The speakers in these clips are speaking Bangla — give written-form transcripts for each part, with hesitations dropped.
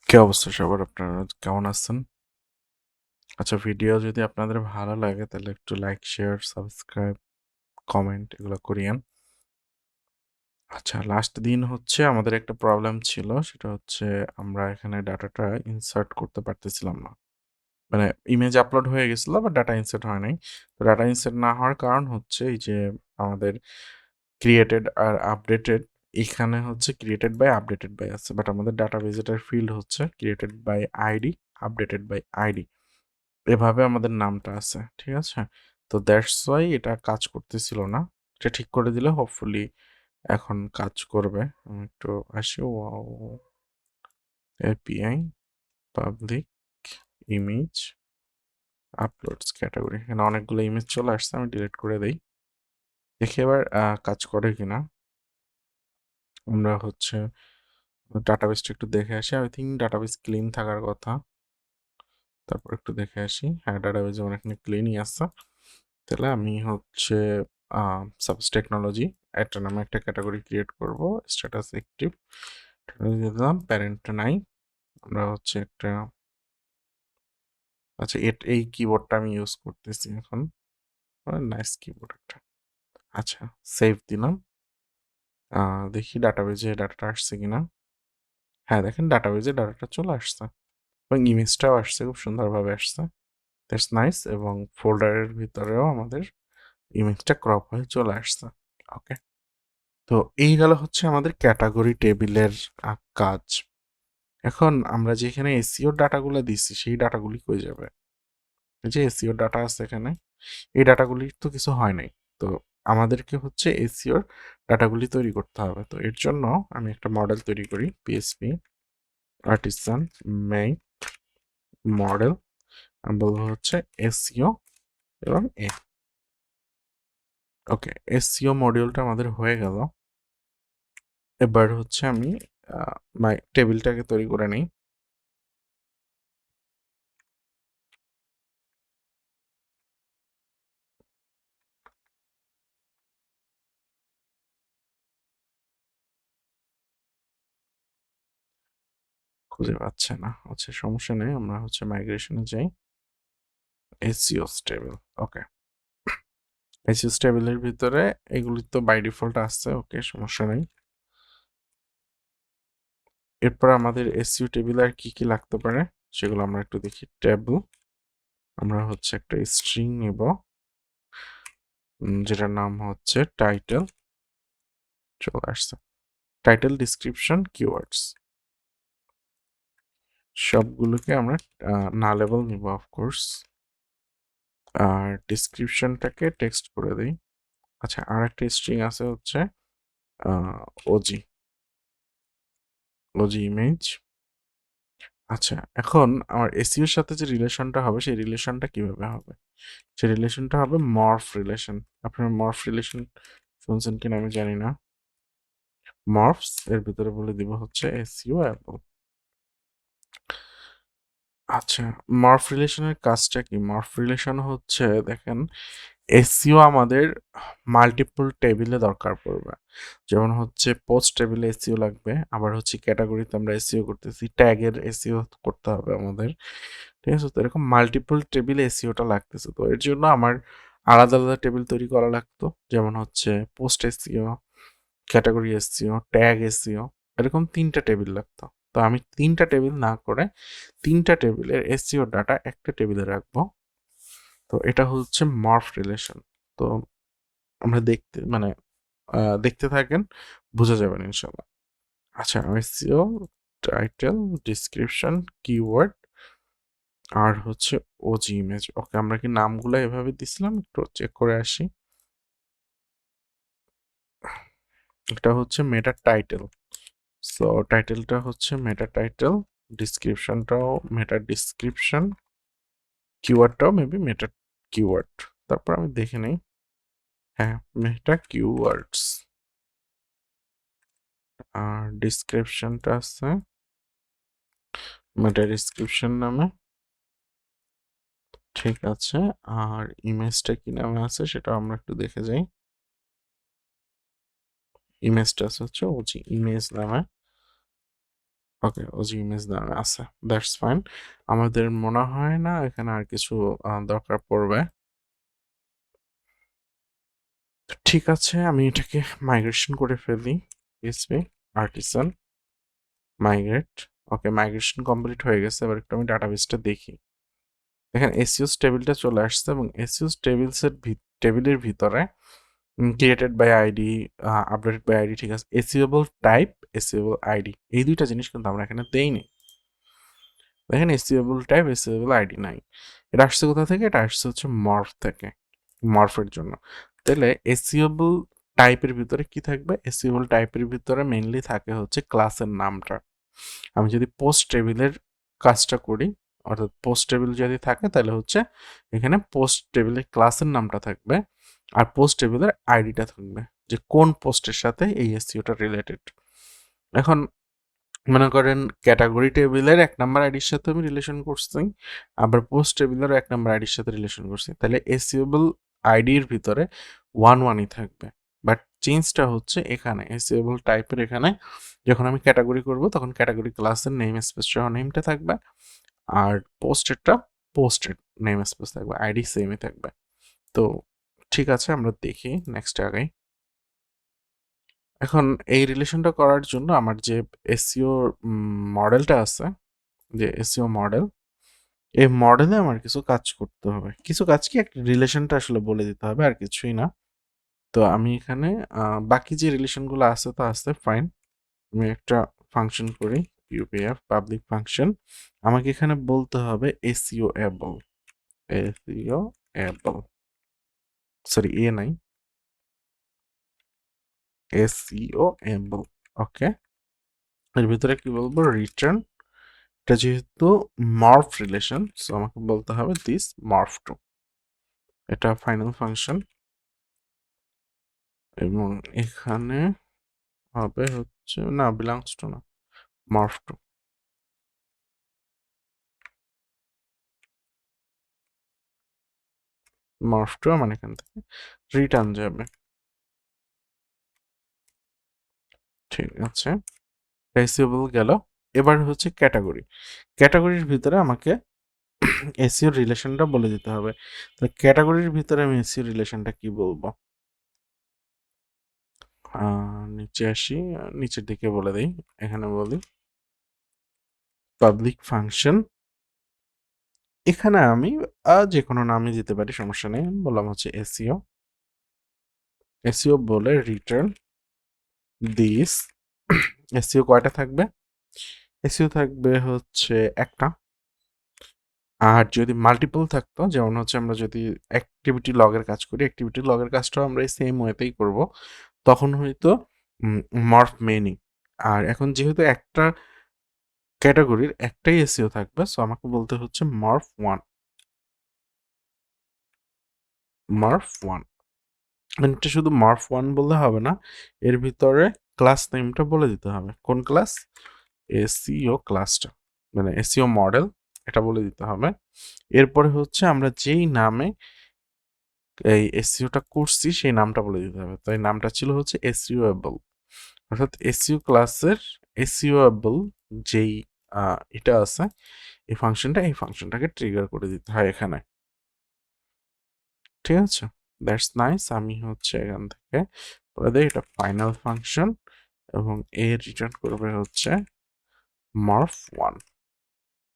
কি অবস্থা সবার? আপনারা কেমন আছেন? আচ্ছা, ভিডিও যদি আপনাদের ভালো লাগে তাহলে একটু লাইক, শেয়ার, সাবস্ক্রাইব, কমেন্ট এগুলো করিয়েন। আচ্ছা, লাস্ট দিন হচ্ছে আমাদের একটা প্রবলেম ছিল। সেটা হচ্ছে আমরা এখানে ডাটাটা ইনসার্ট করতে পারতেছিলাম না। মানে ইমেজ আপলোড হয়ে গেছিল বাট ডাটা ইনসার্ট হয় নাই। তো ডাটা ইনসার্ট না হওয়ার কারণ হচ্ছে এই যে আমাদের ক্রিয়েটেড আর আপডেটেড, এখানে হচ্ছে ক্রিয়েটেড বাই আপডেটেড বাই আছে। বাট আমাদের ডাটাবেজ এটার ফিল্ড হচ্ছে created by ID, updated by ID. এভাবে আমাদের নামটা আছে, ঠিক আছে? তো দ্যাটস ওয়াই এটা কাজ করতেছিল না। এটা ঠিক করে দিলে হোপফুলি এখন কাজ করবে। আমি একটু আসি, wow API public image uploads category, এখানে অনেকগুলো ইমেজ চলে আসছে, আমি ডিলিট করে দেই। দেখি এবার কাজ করে কিনা। আমরা হচ্ছে ডাটাবেসটা একটু দেখে আসি। আই থিঙ্ক ডাটাবেস ক্লিন থাকার কথা। তারপর একটু দেখে আসি। হ্যাঁ, ডাটাবেস যেমন এখানে ক্লিনই আছে। তাহলে আমি হচ্ছে সাবস টেকনোলজি একটা নামে একটা ক্যাটাগরি ক্রিয়েট করব। স্ট্যাটাস অ্যাক্টিভ দিয়ে দিলাম, প্যারেন্ট নাই। আমরা হচ্ছে একটা, আচ্ছা এই কিবোর্ডটা আমি ইউজ করতেছি এখন। নাইস কিবোর্ড একটা। আচ্ছা, সেভ দিলাম। দেখি ডাটাবেজে ডাটাটা আসছে কিনা। হ্যাঁ, দেখেন ডাটাবেজে ডাটাটা চলে আসছে এবং ইমেজটাও আসছে, খুব সুন্দরভাবে আসছে। That's nice. এবং ফোল্ডারের ভিতরেও আমাদের ইমেজটা ক্রপ হয়ে চলে আসছে। ওকে, তো এই গেল হচ্ছে আমাদের ক্যাটাগরি টেবিলের কাজ। এখন আমরা যে এখানে এসইও ডাটাগুলো দিচ্ছি সেই ডাটাগুলি কই যাবে? এই যে এসইও ডাটা আছে এখানে, এই ডাটাগুলির তো কিছু হয় নাই। তো আমাদেরকে হচ্ছে এসইওর ডাটাগুলি তৈরি করতে হবে। তো এর জন্য আমি একটা মডেল তৈরি করি, পিএসপি আর্টিসান মেক মডেল। আমি বলবো হচ্ছে এসইও এবং এ। ওকে, এসইও মডিউলটা আমাদের হয়ে গেল। এবার হচ্ছে আমি মাই টেবিলটাকে তৈরি করে নিই। খুঁজে পাচ্ছে না, আচ্ছা সমস্যা নেই, আমরা হচ্ছে মাইগ্রেশনে যাই। এসইও টেবিল, ওকে। এসইও টেবিলের ভিতরে এগুলি তো বাই ডিফল্ট আসছে, ওকে সমস্যা নেই। এরপর আমাদের এসইও টেবিলে আর কি কি লাগতে পারে সেগুলো আমরা একটু দেখি। টেবিল, আমরা হচ্ছে একটা স্ট্রিং নিব যেটার নাম হচ্ছে টাইটেল। চলে আসছে টাইটেল, ডিসক্রিপশন, কিওয়ার্ডস সবগুলোকে আমরা নালেবল নিব অফকোর্স। আর ডিসক্রিপশনটাকে টেক্সট করে দিই। আচ্ছা, আর একটা স্ট্রিং আছে হচ্ছে ওজি, ওজি ইমেজ। আচ্ছা, এখন আমার এসইওর সাথে যে রিলেশনটা হবে সেই রিলেশনটা কিভাবে হবে? সেই রিলেশনটা হবে মর্ফ রিলেশন। আপনার মর্ফ রিলেশন শুনছেন কিনা আমি জানি না। মর্ফস এর ভিতরে বলে দিব হচ্ছে এসইও অ্যাপল। আচ্ছা, মর্ফ রিলেশনের কাজটা কি? মর্ফ রিলেশন হচ্ছে দেখেন, এসইও আমাদের মাল্টিপল টেবিলে দরকার পড়বে। যেমন হচ্ছে পোস্ট টেবিলে এসইও লাগবে, আবার হচ্ছে ক্যাটাগরিতে আমরা এসইও করতেছি, ট্যাগের এসইও করতে হবে আমাদের, ঠিক আছে? তো এরকম মাল্টিপল টেবিলে এসইওটা লাগতেছে। তো এর জন্য আমার আলাদা আলাদা টেবিল তৈরি করা লাগতো। যেমন হচ্ছে post SEO, category SEO, tag SEO, এরকম 3টা টেবিল লাগতো। তো আমি 3টা টেবিল না করে 3টা টেবিলের এসইও ডাটা একটা টেবিলে রাখবো। তো এটা হচ্ছে মর্ফ রিলেশন। তো আমরা দেখতে থাকেন, বোঝা যাবেন ইনশাল্লাহ। আচ্ছা, এসইও টাইটেল, ডিসক্রিপশন, কিওয়ার্ড আর হচ্ছে ওজি ইমেজ। ওকে, আমরা কি নামগুলো এভাবে দিছিলাম? একটু চেক করে আসি। এটা হচ্ছে মেটা টাইটেল। সো টাইটেলটা হচ্ছে মেটা টাইটেল, ডিসক্রিপশনটাও মেটা ডিসক্রিপশন, কিওয়ার্ডটাও মেবি মেটা কিওয়ার্ড। তারপর আমি দেখে নেই। হ্যাঁ, মেটা কিওয়ার্ডস। আর ডিসক্রিপশনটা আছে মেটা ডিসক্রিপশন নামে, ঠিক আছে। আর ইমেজটা কি নামে আছে সেটা আমরা একটু দেখে যাই। ইমেজটা আছে হচ্ছে ওজি ইমেজ নামে। ওকে, ওজি ইমেজ নামে আছে, দ্যাটস ফাইন। আমাদের মনে হয় না এখানে আর কিছু দরকার পড়বে। ঠিক আছে, আমি এটাকে মাইগ্রেশন করে ফেলি। PHP artisan migrate. Okay, migration complete হয়ে গেছে। এবার একটু আমি ডাটাবেসটা দেখি। দেখেন এসইউস টেবিলটা চলে আসছে এবং এসইউস টেবিলের ভিতরে created by ID, updated by ID, ঠিক আছে। এসইউএবল টাইপ, এসইউএবল আইডি, এই দুইটা জিনিস কিন্তু আমরা এখানে দেইনি। দেখেন এসইউএবল টাইপ, এসইউএবল আইডি নাই। এটা আসছে কোথা থেকে? এটা আসছে হচ্ছে মর্ফ থেকে, মর্ফের জন্য। তাহলে এসইউএবল টাইপের ভিতরে কি থাকবে? এসইউএবল টাইপের ভিতরে মেইনলি থাকে হচ্ছে ক্লাসের নামটা। আমি যদি পোস্ট টেবিলের কাজটা করি, অর্থাৎ পোস্ট টেবিল যদি থাকে তাহলে হচ্ছে এখানে পোস্ট টেবিলের ক্লাসের নামটা থাকবে আর পোস্ট টেবিলের আইডিটা থাকবে, যে কোন পোস্টের সাথে এই এসইওটা রিলেটেড। এখন মনে করেন ক্যাটাগরি টেবিলের 1 নাম্বার আইডির সাথে আমি রিলেশন করছি, আবার পোস্ট টেবিলের 1 নাম্বার আইডির সাথে রিলেশন করছি, তাহলে এসইউএবল আইডির ভিতরে 1 থাকবে। বাট চেঞ্জটা হচ্ছে এখানে এসইউএবল টাইপের এখানে যখন আমি ক্যাটাগরি করব তখন ক্যাটাগরি ক্লাসের নেম স্পেস সহ নেমটা থাকবে, আর পোস্টেরটা পোস্টের নেম স্পেস থাকবে, আইডি সেমই থাকবে। তো ঠিক আছে, আমরা দেখি নেক্সট আগাই। এখন এই রিলেশনটা করার জন্য আমার যে এসইও মডেলটা আছে, যে এসইও মডেল, এই মডেলে আমার কিছু কাজ করতে হবে। কিছু কাজ কি, একটা রিলেশনটা আসলে বলে দিতে হবে, আর কিছুই না। তো আমি এখানে বাকি যে রিলেশনগুলো আছে তা আছে, ফাইন। আমি একটা ফাংশন করি, ইউপিএফ পাবলিক ফাংশন। আমাকে এখানে বলতে হবে SEO able, SEO able, sorry এ নাই, এসইও এবল। ওকে, এর ভিতরে কি বলবো? রিটার্ন। এটা যেহেতু মর্ফ রিলেশন, সো আমাকে বলতে হবে দিস মর্ফ টু। এটা ফাইনাল ফাংশন এবং এখানে হবে হচ্ছে না, বিলংস টু না, মর্ফ টু। মর্ফ টু মানে এখান থেকে রিটার্ন যাবে। ঠিক আছে, রেসিভেবল গেল। এবার হচ্ছে ক্যাটাগরি। ক্যাটাগরির ভিতরে আমাকে এসইও রিলেশনটা বলে দিতে হবে। তো ক্যাটাগরির ভিতরে আমি এসইও রিলেশনটা কি বলবো? নিচে আসি, নিচের দিকে বলে দিই। এখানে বলি পাবলিক ফাংশন। এখানে আমি যে কোনো নামই দিতে পারি, সমস্যা নেই। বললাম হচ্ছে এসইও, এসইও বলে রিটার্ন দিস। এসইও কয়টা থাকবে? এসইও থাকবে হচ্ছে একটা। আর যদি মাল্টিপল থাকতো, যেমন হচ্ছে আমরা যদি অ্যাক্টিভিটি লগের কাজ করি, অ্যাক্টিভিটি লগের কাজটাও আমরা এই সেম ওয়েতেই করব, তখন হয়তো মর্ফ মেনি। আর এখন যেহেতু একটা ক্যাটাগরির একটাই এসইও থাকবে, সো আমাকে বলতে হচ্ছে মর্ফ ওয়ান, মর্ফ ওয়ান। এটা শুধু মর্ফ ওয়ান বললে হবে না, এর ভিতরে ক্লাস নেমটা বলে দিতে হবে। কোন ক্লাস? এসইও ক্লাসটা, মানে এসইও মডেল, এটা বলে দিতে হবে। এরপরে হচ্ছে আমরা যেই নামে এই এসইওটা করছি সেই নামটা বলে দিতে হবে। তো এই নামটা ছিল হচ্ছে এসইওএবল, অর্থাৎ এসইও ক্লাসের এসইওএবল যেই এটা আছে, এই ফাংশনটা, এই ফাংশনটাকে ট্রিগার করে দিতে হয় এখানে। ঠিক আছে, দ্যাটস নাইস। আমি হচ্ছে এখান থেকে বলে দিই এটা ফাইনাল ফাংশন এবং এর রিটার্ন করবে হচ্ছে মর্ফ ওয়ান।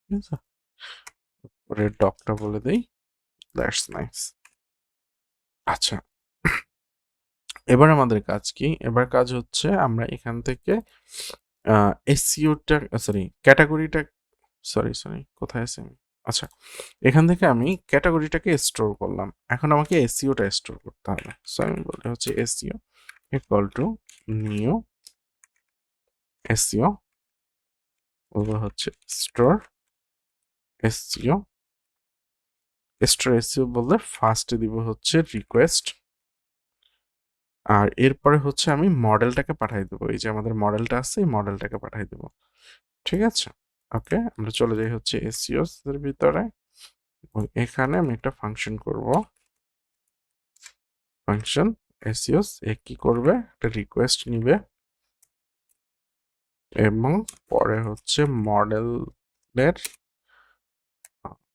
ঠিক আছে, পরে ডকটা বলে দিই, দ্যাটস নাইস। আচ্ছা, এবার আমাদের কাজ কি? এবার কাজ হচ্ছে আমরা এখান থেকে এসইওটা, সরি ক্যাটাগরিটা, সরি সরি কোথায় আছে আমি? আচ্ছা, এখান থেকে আমি ক্যাটাগরিটাকে স্টোর করলাম, এখন আমাকে এসইওটা স্টোর করতে হবে। সো আমি বলি হচ্ছে SEO equal to new SEO, বলবো হচ্ছে স্টোর এসইও। স্টোর এসইও বললে ফার্স্টে দিব হচ্ছে রিকোয়েস্ট, আর এরপরে হচ্ছে আমি মডেলটাকে পাঠিয়ে দেবো। এই যে আমাদের মডেলটা আছে, এই মডেলটাকে পাঠিয়ে দেবো। ঠিক আছে, ওকে, আমরা চলে যাই হচ্ছে এসইও এর ভিতরে এবং এখানে আমি একটা ফাংশন করব, ফাংশন এসইও। এ কি করবে? একটা রিকোয়েস্ট নিবে, এবং পরে হচ্ছে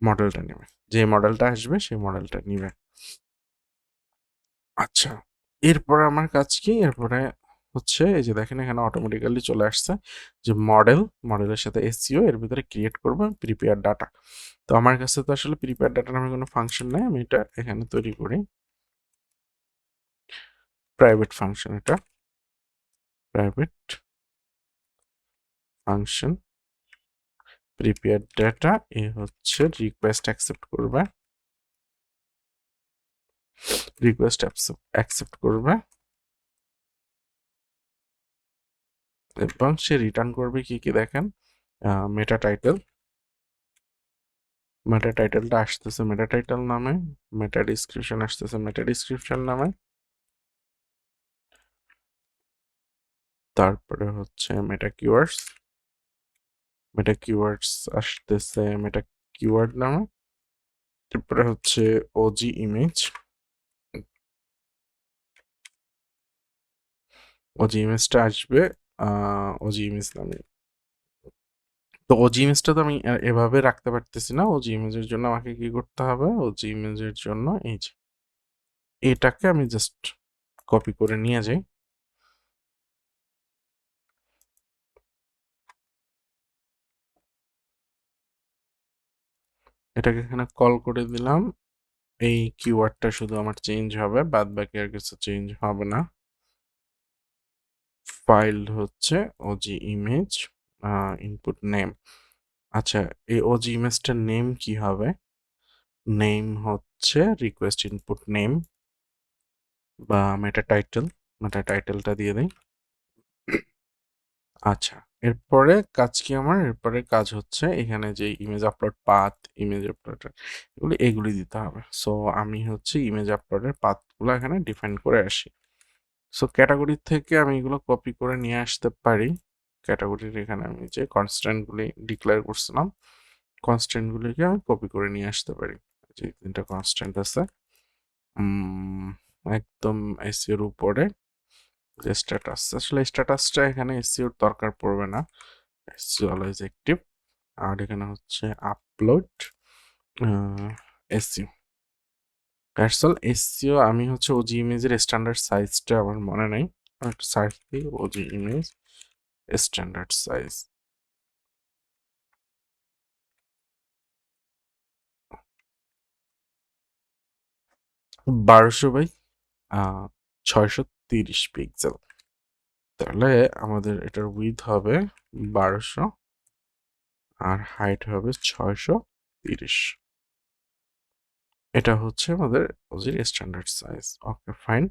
মডেলটা নেবে, যে মডেলটা আসবে সেই মডেলটা নিবে। আচ্ছা, এরপরে আমার কাজ কি? এরপরে হচ্ছে এই যে দেখেন এখানে অটোমেটিক্যালি চলে আসছে যে মডেলের সাথে এসইও এর ভিতরে ক্রিয়েট করবো প্রিপেয়ার ডাটা। তো আমার কাছে তো আসলে প্রিপেয়ার ডাটা নামে কোনো ফাংশন নাই, আমি এটা এখানে তৈরি করি প্রাইভেট ফাংশন। এটা প্রাইভেট ফাংশন প্রিপেয়ার ডাটা এ হচ্ছে রিকোয়েস্ট অ্যাকসেপ্ট করবে, রিকোয়েস্ট অ্যাকসেপ্ট করবে এবং সে রিটার্ন করবে কি কি দেখেন, মেটা টাইটেল, মেটা টাইটেলটা আসতেছে মেটা টাইটেল নামে, মেটা ডিসক্রিপশন আসতেছে মেটা ডিসক্রিপশন নামে, তারপরে হচ্ছে মেটা কিওয়ার্ডস আসতেছে মেটা কিওয়ার্ড নামে, তারপরে হচ্ছে ওজি ইমেজটা আসবে ওজি ইমেজ নামে। তো ওজি ইমেজটা তো আমি এভাবে রাখতে পারতেছি না, ওজি ইমেজের জন্য আমাকে কি করতে হবে, ওজি ইমেজের জন্য এই যে এটাকে আমি জাস্ট কপি করে নিয়ে যাই, এটাকে এখানে কল করে দিলাম। এই কিওয়ার্ডটা শুধু আমার চেঞ্জ হবে, বাদ বাকি আর কিছু চেঞ্জ হবে না। ফাইল হচ্ছে ওজি ইমেজ ইনপুট নেম। আচ্ছা, এই ওজি ইমেজটার নেম কি হবে? নেম হচ্ছে রিকোয়েস্ট ইনপুট নেম বা মেটা টাইটেলটা দিয়ে দেই। আচ্ছা, এরপরে কাজ কি আমার? এরপরে কাজ হচ্ছে এখানে যে image upload path, image upload এগুলি দিতে হবে। সো আমি হচ্ছে ইমেজ আপলোডের পাথগুলো এখানে ডিফাইন করে আসি। সো ক্যাটাগরি থেকে আমি এগুলো কপি করে নিয়ে আসতে পারি। ক্যাটাগরির এখানে আমি যে কনস্ট্যান্টগুলি ডিক্লেয়ার করছিলাম, কনস্ট্যান্টগুলিকে আমি কপি করে নিয়ে আসতে পারি। যে 3টা কনস্ট্যান্ট আছে একদম এসইওর উপরে, যে স্ট্যাটাস, আসলে স্ট্যাটাসটা এখানে এসইওর দরকার পড়বে না, এসইও অলওয়েজ অ্যাক্টিভ। আর এখানে হচ্ছে আপলোড এসইও প্যার্সল এসইও। আমি হচ্ছে ওজি ইমেজের স্ট্যান্ডার্ড সাইজটা আমার মনে নাই, একটা সার্চ দিই ওজি ইমেজ স্ট্যান্ডার্ড সাইজ, বারোশো বাই 630 পিক্সেল। তাহলে আমাদের এটার উইথ হবে 1200 আর হাইট হবে 630। এটা হচ্ছে আমাদের ওজির স্ট্যান্ডার্ড সাইজ। ওকে ফাইন,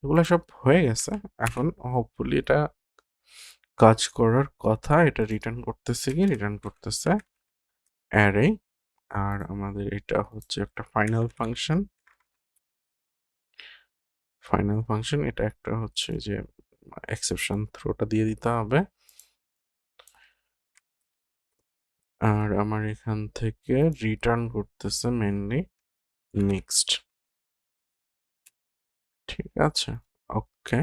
এগুলো সব হয়ে গেছে। এখন হোপফুলি এটা কাজ করার কথা। এটা রিটার্ন করতেছে কি? রিটার্ন করতেছে অ্যারে। আর আমাদের এটা হচ্ছে একটা ফাইনাল ফাংশন, এটা একটা হচ্ছে যে এক্সেপশন থ্রোটা দিয়ে দিতে হবে। আর আমার এখান থেকে রিটার্ন করতেছে মেনলি নেক্সট। ঠিক আছে, ওকে,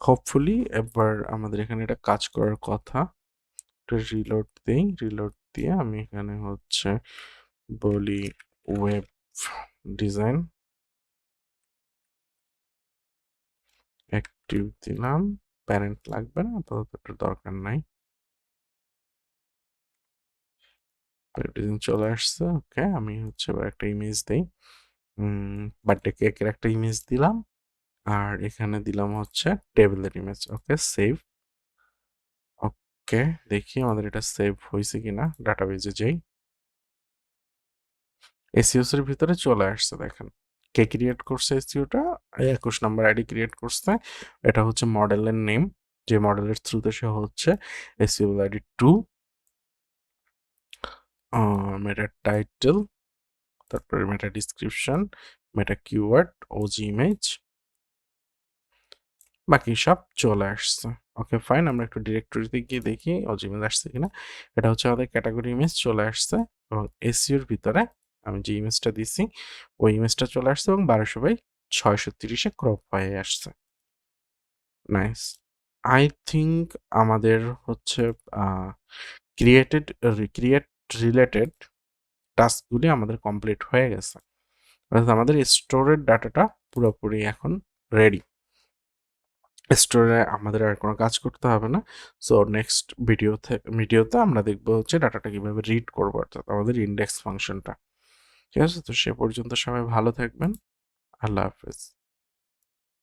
হোপফুলি এবার আমাদের এখানে এটা কাজ করার কথা। রিলোড দিয়ে আমি এখানে হচ্ছে বলি ওয়েব ডিজাইন অ্যাক্টিভ দিলাম, প্যারেন্ট লাগবে না আপাতত, এটা দরকার নাই। ডিজাইন চলে আসছে। ওকে, আমি হচ্ছে এবার একটা ইমেজ দিই, বার্থডে কেকের একটা ইমেজ দিলাম, আর এখানে দিলাম হচ্ছে টেবিলের ইমেজ। ওকে, সেভ। ওকে, দেখি আমাদের এটা সেভ হয়েছে কিনা, ডাটাবেজে যাই। এসইওস এর ভিতরে চলে আসছে, দেখেন কে ক্রিয়েট করছে এসইওটা, 21 নম্বর আইডি ক্রিয়েট করছে। এটা হচ্ছে মডেলের নেম, যে মডেলের থ্রুতে সে হচ্ছে এসইও আইডি 2, মেটা টাইটেল, তারপরে মেটা ডিসক্রিপশন, মেটা কিওয়ার্ড, ওজি ইমেজ, বাকি সব চলে আসছে। ওকে ফাইন, আমরা একটু ডিরেক্টরিতে গিয়ে দেখি ওজি ইমেজ আসছে কিনা। এটা হচ্ছে আমাদের ক্যাটাগরি ইমেজ চলে আসছে, এবং এসইওর ভিতরে আমি যে ইমেজটা দিছি ওই ইমেজটা চলে আসছে, এবং 1200 বাই 630 ক্রপ হয়ে আসছে। নাইস। আই থিঙ্ক আমাদের হচ্ছে ক্রিয়েট রিলেটেড টাস্কগুলি আমাদের কমপ্লিট হয়ে গেছে, অর্থাৎ আমাদের স্টোরের ডাটাটা পুরোপুরি এখন রেডি। স্টোরে আমাদের আর কোনো কাজ করতে হবে না। সো নেক্সট ভিডিওতে আমরা দেখবো হচ্ছে ডাটাটা কিভাবে রিড করবো, অর্থাৎ আমাদের ইন্ডেক্স ফাংশনটা। ঠিক আছে, তো সে পর্যন্ত সবাই ভালো থাকবেন। আল্লাহ হাফেজ।